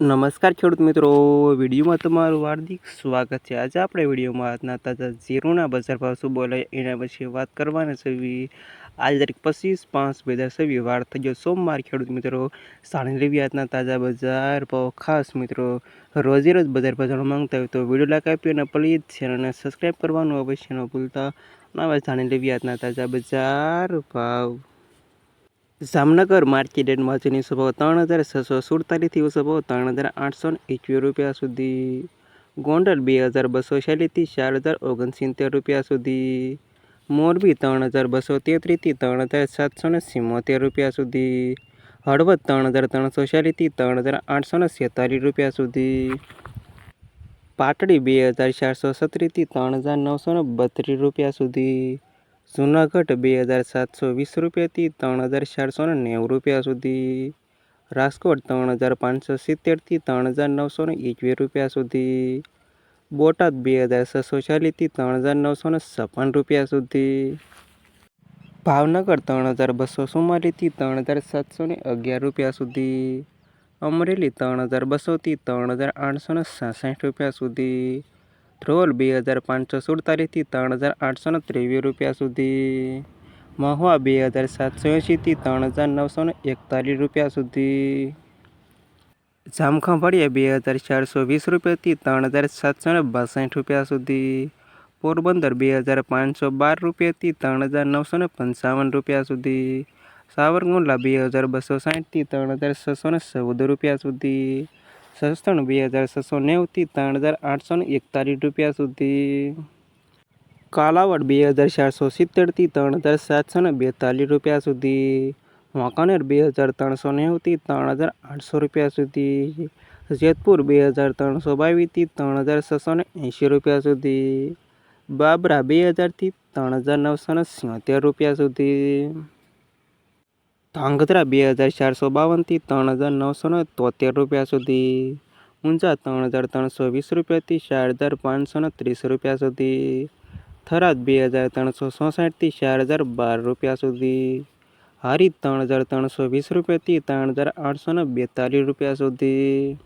નમસ્કાર ખેડૂત મિત્રો, વિડીયોમાં તમારું હાર્દિક સ્વાગત છે। આજે આપણે વિડીયોમાં આજના તાજા જીરુના બજાર ભાવ શું બોલાય એના વિશે વાત કરવાના છે। આજે તારીખ 25/5/2026 વાર થઈ ગયો સોમવાર। ખેડૂત મિત્રો સાણી લેવી આજના તાજા બજાર ભાવ ખાસ મિત્રો રોજે રોજ બજાર ભાવ જાણવા માંગતા હોય તો વિડીયો લાઈક આપી અને પ્લીઝ ચેનલને સબસ્ક્રાઈબ કરવાનું અવશ્ય ન ભૂલતા। હવે જાણી લેવી આજના તાજા બજાર ભાવ। જામનગર માર્કેટ યાર્ડમાં આજની ભાવ 3647 થી ઓછો ભાવ 3821 રૂપિયા સુધી। ગોંડલ 2246 થી 4069 રૂપિયા સુધી। મોરબી 3233 થી 3777 રૂપિયા સુધી। હળવદ 3340 થી 3846 રૂપિયા સુધી। પાટડી 2417 થી 3932 રૂપિયા સુધી। જૂનાગઢ 2720 રૂપિયાથી 3490 રૂપિયા સુધી। રાજકોટ 3570 થી 3921 રૂપિયા સુધી। બોટાદ 2640 થી 3956 રૂપિયા સુધી। ભાવનગર 3244 થી 3711 રૂપિયા સુધી। અમરેલી 3200 થી 3866 રૂપિયા સુધી। ધ્રોલ 2547 થી 3823 રૂપિયા સુધી। મહુવા 2780 થી 3941 રૂપિયા સુધી। જામખંભાળિયા 2420 રૂપિયાથી 3762 રૂપિયા સુધી। પોરબંદર 2512 રૂપિયાથી 3955 રૂપિયા સુધી। સાવરકુંડલા 2260 થી 3614 રૂપિયા સુધી। સસતણ 2690 થી 3841 રૂપિયા સુધી। કાલાવડ 2470 થી 3742 રૂપિયા સુધી। વાંકાનેર 2390 થી 3800 રૂપિયા સુધી। જેતપુર 2322 થી 3680 રૂપિયા સુધી। બાબરા 2000 થી 3977 રૂપિયા સુધી। ધાંગધ્રા 2452 થી 3973 રૂપિયા સુધી। ઊંઝા 3320 રૂપિયાથી 4530 રૂપિયા સુધી। થરાદ 2366 થી 4012 રૂપિયા સુધી। હારીજ 3320 રૂપિયાથી 3842 રૂપિયા સુધી।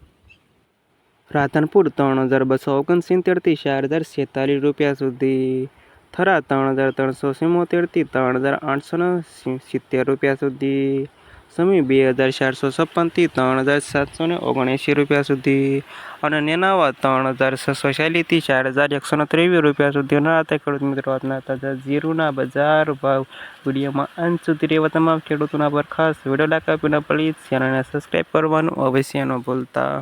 રાધનપુર 3269 થી 4046 રૂપિયા સુધી। થરા 3374 થી 3870 રૂપિયા સુધી। સમી 2456 થી 3779 રૂપિયા સુધી અને નેનાવા 3640 થી 4123 રૂપિયા સુધી। અને ખેડૂત મિત્રો આજના તાજા જીરુના બજાર ભાવ વિડીયોમાં અંત સુધી રહેવા તમામ ખેડૂતોના પર ખાસ વિડીયો લાઈક આપીને પ્લીઝ ચેનલને સબસ્ક્રાઈબ કરવાનું અવશ્ય ન ભૂલતા।